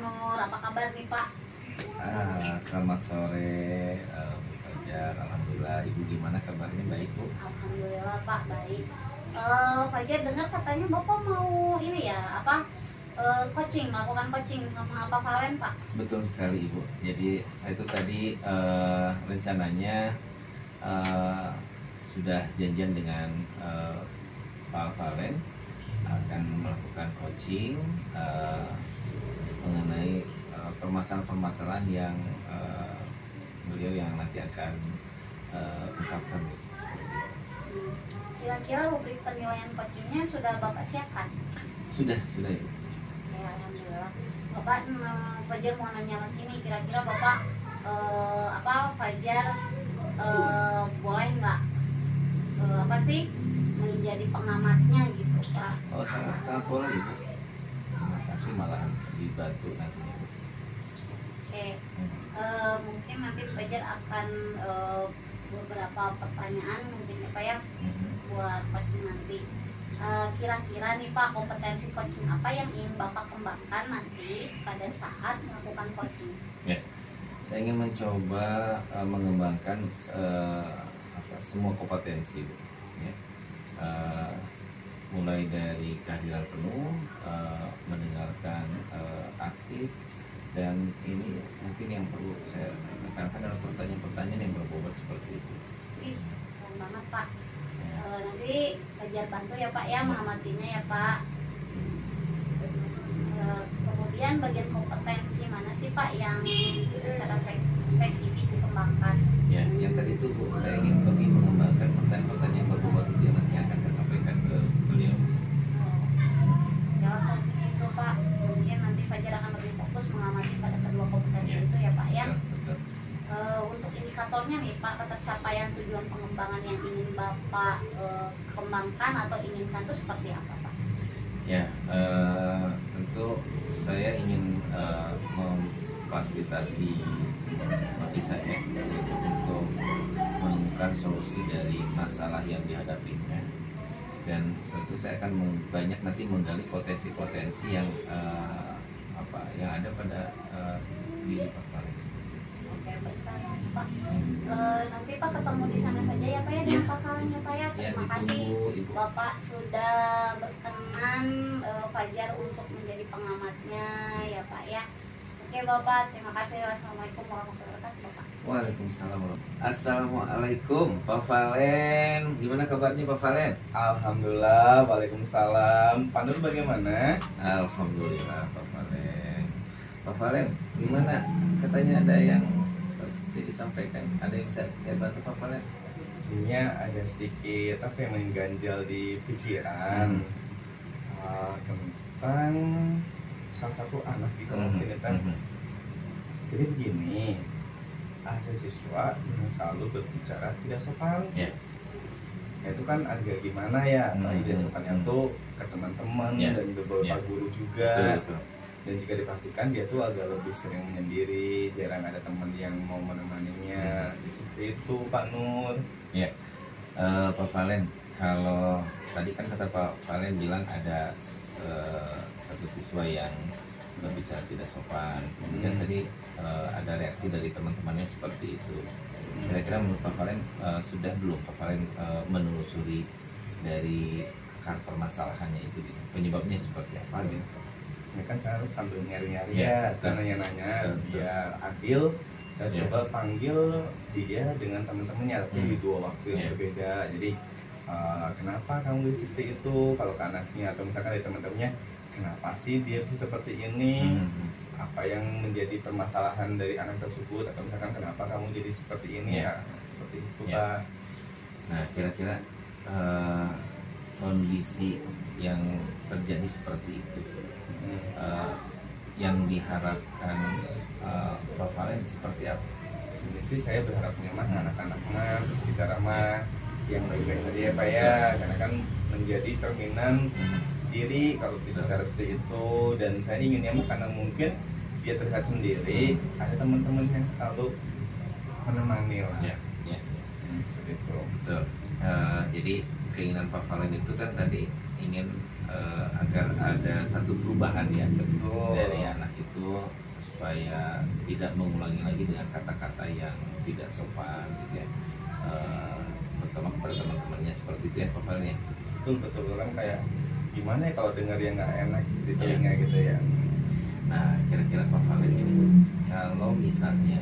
Nur, apa kabar nih Pak? Selamat sore, Bu Fajar. Alhamdulillah. Ibu gimana kabarnya? Baik, Bu? Alhamdulillah Pak, baik. Fajar dengar katanya Bapak mau ini ya, melakukan coaching sama Pak Valen Pak? Betul sekali, Ibu. Jadi saya itu tadi rencananya sudah janjian dengan Pak Valen akan melakukan coaching mengenai permasalahan-permasalahan yang beliau yang nanti akan ungkapkan. Kira-kira rubrik penilaian coachingnya sudah Bapak siapkan? Sudah Ibu. Ya, alhamdulillah. Bapak, Fajar mau nanya lagi nih, kira-kira Bapak Fajar boleh nggak menjadi pengamatnya gitu Pak? Oh, sangat boleh, Ibu. Terima kasih, malah dibantu nantinya, Bu. Oke, mungkin nanti Fajar akan beberapa pertanyaan mungkin ya Pak ya, buat coaching nanti. Kira-kira nih Pak, kompetensi coaching apa yang ingin Bapak kembangkan nanti pada saat melakukan coaching? Ya, saya ingin mencoba mengembangkan semua kompetensi, Bu. Ya. Mulai dari kehadiran penuh, mendengarkan aktif, dan ini mungkin yang perlu saya tekankan adalah pertanyaan-pertanyaan yang berbobot seperti itu. Ih, keren banget Pak. Nanti Fajar bantu ya Pak ya mengamatinya ya Pak. Kemudian bagian kompetensi mana sih Pak yang secara spesifik dikembangkan? Ya, yang tadi itu Bu, saya ingin lebih mengembangkan pertanyaan-pertanyaan yang berbobot itu yang nanti akan saya sampaikan ke beliau. Jawab itu Pak. Mungkin nanti Fajar akan lebih fokus mengamati pada kedua kompetensi itu ya Pak ya. Betul. Untuk indikatornya nih Pak, ketercapaian tujuan pengembangan yang ingin Bapak kembangkan atau inginkan itu seperti apa Pak? Ya, tentu saya ingin memfasilitasi coach saya untuk menemukan solusi dari masalah yang dihadapinya, dan tentu saya akan banyak nanti menggali potensi-potensi yang yang ada pada diri Pak Valen. Oke, baik Pak. Nanti Pak ketemu di sana saja ya Pak ya, dengan Pak Valen ya Pak ya. Terima kasih Ibu. Bapak sudah berkenan Fajar untuk menjadi pengamatnya ya Pak ya. Oke Bapak, terima kasih. Wassalamualaikum warahmatullahi wabarakatuh Bapak. Waalaikumsalam. Assalamualaikum Pak Valen. Gimana kabarnya Pak Valen? Alhamdulillah, waalaikumsalam. Pak Nur bagaimana? Alhamdulillah Pak Valen. Pak Valen, gimana? Katanya ada yang pasti disampaikan. Ada yang bisa saya bantu Pak Valen? Sebenarnya ada sedikit yang mengganjal di pikiran tentang salah satu anak di kelas ini kan. Jadi begini, ada siswa yang selalu berbicara tidak sopan. Ya. Itu kan agak gimana ya, tidak sopannya tuh ke teman-teman dan beberapa guru juga. Betul. Dan jika diperhatikan dia tuh agak lebih sering menyendiri, jarang ada teman yang mau menemaninya. Seperti itu Pak Nur. Ya, Pak Valen, kalau tadi kan kata Pak Valen bilang ada satu siswa yang berbicara tidak sopan. Kemudian tadi ada reaksi dari teman-temannya seperti itu. Kira-kira menurut Pak Valen sudah belum Pak Valen menelusuri dari akar permasalahannya itu, gitu? Penyebabnya seperti apa gitu? Ini kan saya harus sambil nyari-nyari saya nanya-nanya biar adil. Saya coba panggil dia dengan teman-temannya, tapi di dua waktu yang berbeda. Jadi kenapa kamu seperti itu? Kalau ke anaknya atau misalkan dari teman-temannya, kenapa sih dia bisa seperti ini? Apa yang menjadi permasalahan dari anak tersebut? Atau misalkan kenapa kamu jadi seperti ini? Ya, seperti itu Pak. Nah, kira-kira kondisi yang terjadi seperti itu, yang diharapkan Pak Valen seperti apa? Sebenarnya sih saya berharapnya anak-anak berbicara yang baik-baik saja ya Pak ya, karena kan menjadi cerminan diri kalau bicara seperti itu. Dan saya inginnya karena mungkin dia terlihat sendiri, ada teman-teman yang selalu menemani lah. Seperti itu. Betul. Jadi keinginan Pak Valen itu kan tadi ingin agar ada satu perubahan ya Betul. dari anak itu, supaya tidak mengulangi lagi dengan kata-kata yang tidak sopan gitu ya, terutama kepada teman-temannya seperti itu ya Pak Valen ya. Betul orang kayak gimana ya kalau dengar yang nggak enak di telinga gitu ya. Nah, kira-kira Pak Valen ini kalau misalnya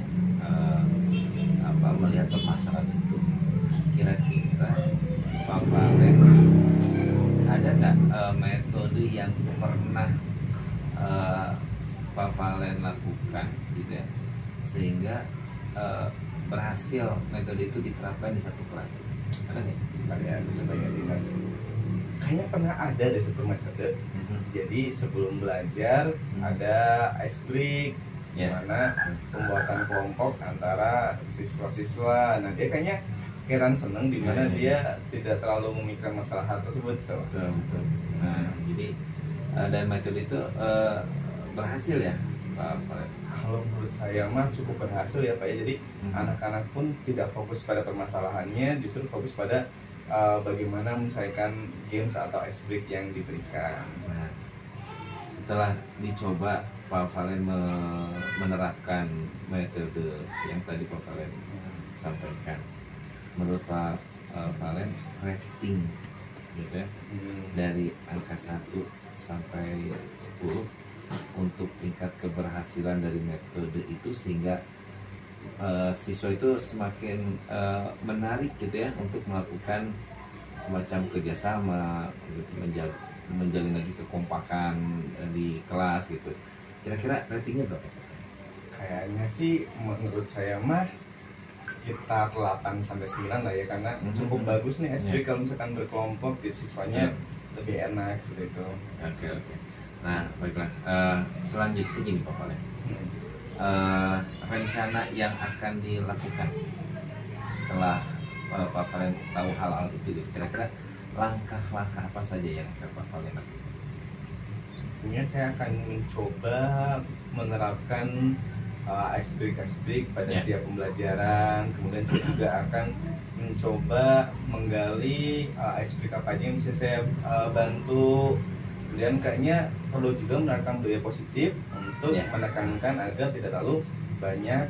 melihat permasalahan itu, kira-kira Pak Valen ada nggak metode yang pernah Pak Valen lakukan gitu ya, sehingga berhasil metode itu diterapkan di satu kelas? Ada nggak? Ada ya, coba ingat-ingat. Kayaknya pernah ada di satu metode. Jadi sebelum belajar ada ice break, mana pembuatan kelompok antara siswa-siswa. Nah dia kayaknya Kiran seneng di mana dia tidak terlalu memikirkan masalah hal tersebut. Betul. Nah jadi dan metode itu berhasil ya Pak Valen? Kalau menurut saya mah cukup berhasil ya Pak ya. Jadi anak-anak pun tidak fokus pada permasalahannya, justru fokus pada bagaimana menyelesaikan games atau ice break yang diberikan. Nah, setelah dicoba Pak Valen menerapkan metode yang tadi Pak Valen sampaikan, menurut Pak Valen rating gitu ya, dari angka 1 sampai 10 untuk tingkat keberhasilan dari metode itu, sehingga siswa itu semakin menarik gitu ya untuk melakukan semacam kerjasama gitu, menjalin lagi kekompakan di kelas gitu. Kira-kira ratingnya berapa? Kayaknya sih menurut saya mah sekitar 8 sampai 9 lah ya, karena cukup bagus nih SPK kalau misalkan berkelompok di siswanya lebih enak seperti itu. Oke. Nah baiklah, selanjutnya gini Pak Valen, rencana yang akan dilakukan setelah Pak Valen tahu hal-hal itu, kira-kira langkah-langkah apa saja yang akan Pak Valen lakukan? Sebenarnya saya akan mencoba menerapkan ice break pada setiap pembelajaran. Kemudian saya juga akan mencoba menggali ice break apa aja yang bisa saya bantu. Kemudian kayaknya perlu juga menerapkan budaya positif untuk menekankan agar tidak terlalu banyak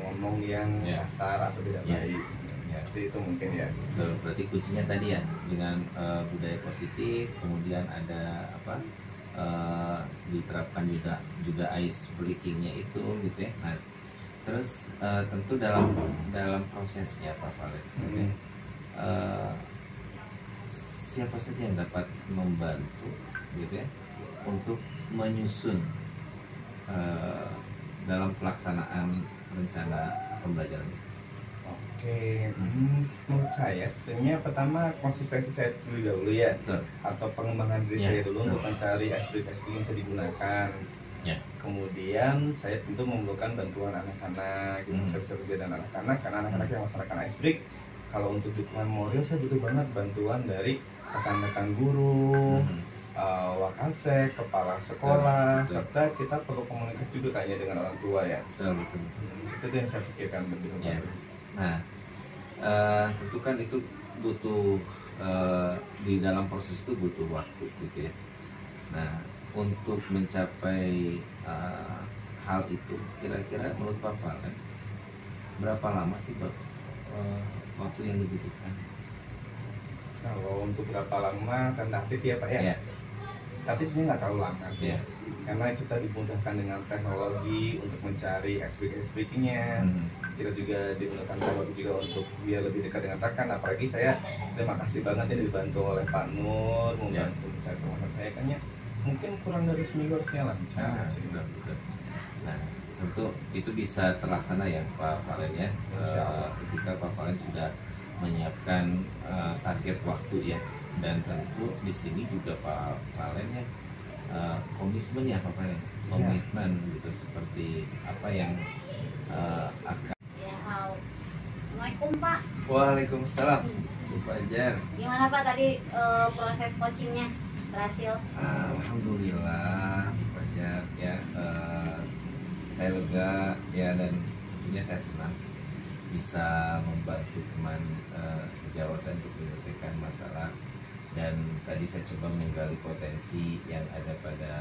ngomong yang kasar atau tidak baik. Ya, itu mungkin ya. Betul, berarti kuncinya tadi ya, dengan budaya positif, kemudian ada diterapkan juga ice breakingnya itu gitu ya. Nah, terus tentu dalam prosesnya Pak Valen, siapa saja yang dapat membantu gitu ya untuk menyusun dalam pelaksanaan rencana pembelajaran? Oke, menurut saya sebenarnya pertama konsistensi saya terlebih dahulu ya. Betul. Atau pengembangan diri saya dulu untuk mencari SPK yang bisa digunakan. Kemudian saya tentu memerlukan bantuan anak-anak, saya bisa kerja dengan anak-anak, karena anak-anak yang melaksanakan ice break, kalau untuk dukungan moral saya butuh banget bantuan dari rekan-rekan guru, wakasek, kepala sekolah, serta kita perlu komunikasi juga kayaknya dengan orang tua ya. Betul. Itu yang saya pikirkan lebih lanjut. Nah, tentu kan itu butuh di dalam proses itu butuh waktu gitu ya. Nah, untuk mencapai hal itu, kira-kira menurut Pak Valen berapa lama sih waktu yang dibutuhkan? Kalau untuk berapa lama tentatif ya Pak ya? Tapi sebenarnya nggak terlalu lama sih, karena kita dimudahkan dengan teknologi untuk mencari SPK-nya. Kita juga dimudahkan teknologi juga untuk biar lebih dekat dengan rekan. Apalagi saya terima kasih banget ya dibantu oleh Pak Nur membantu mencari permasalahan saya, kayaknya mungkin kurang dari seminggu harusnya lancar. Nah, tentu itu bisa terlaksana ya Pak Valen ya, ketika Pak Valen sudah menyiapkan target waktu ya. Dan tentu di sini juga Pak Valen ya komitmen ya Pak Valen, komitmen gitu, seperti apa yang akan. Ya, Assalamualaikum Pak. Waalaikumsalam Pak Fajar. Gimana Pak tadi proses coachingnya berhasil? Alhamdulillah Pak Fajar ya, saya lega ya, dan tentunya saya senang bisa membantu teman sejawat saya untuk menyelesaikan masalah dan tadi saya coba menggali potensi yang ada pada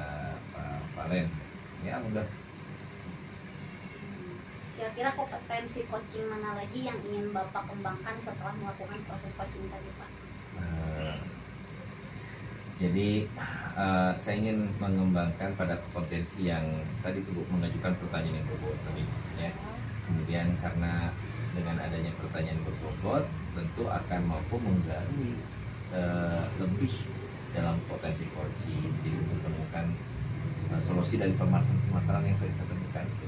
Pak Valen. Ya udah. Kira-kira kompetensi coaching mana lagi yang ingin Bapak kembangkan setelah melakukan proses coaching tadi, Pak? Jadi saya ingin mengembangkan pada potensi yang tadi tuh Bu, mengajukan pertanyaan yang berbobot tadi ya. Kemudian karena dengan adanya pertanyaan berbobot tentu akan mampu menggali lebih dalam potensi coaching, jadi untuk menemukan solusi dari permasalahan yang tadi saya temukan itu.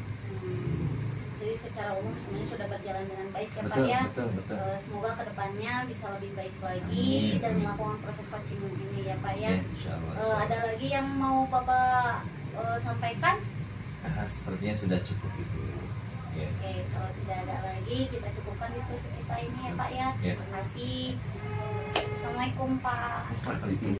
Jadi secara umum semuanya sudah berjalan dengan baik ya Pak Betul, ya. betul. Semoga kedepannya bisa lebih baik lagi Amin. dan melakukan proses coaching ini ya Pak ya. Ya, insya Allah. Ada lagi yang mau Bapak sampaikan? Sepertinya sudah cukup itu. Ya. Oke, kalau tidak ada lagi kita cukupkan diskusi kita ini ya Pak ya. Ya. Terima kasih. Assalamualaikum Pak.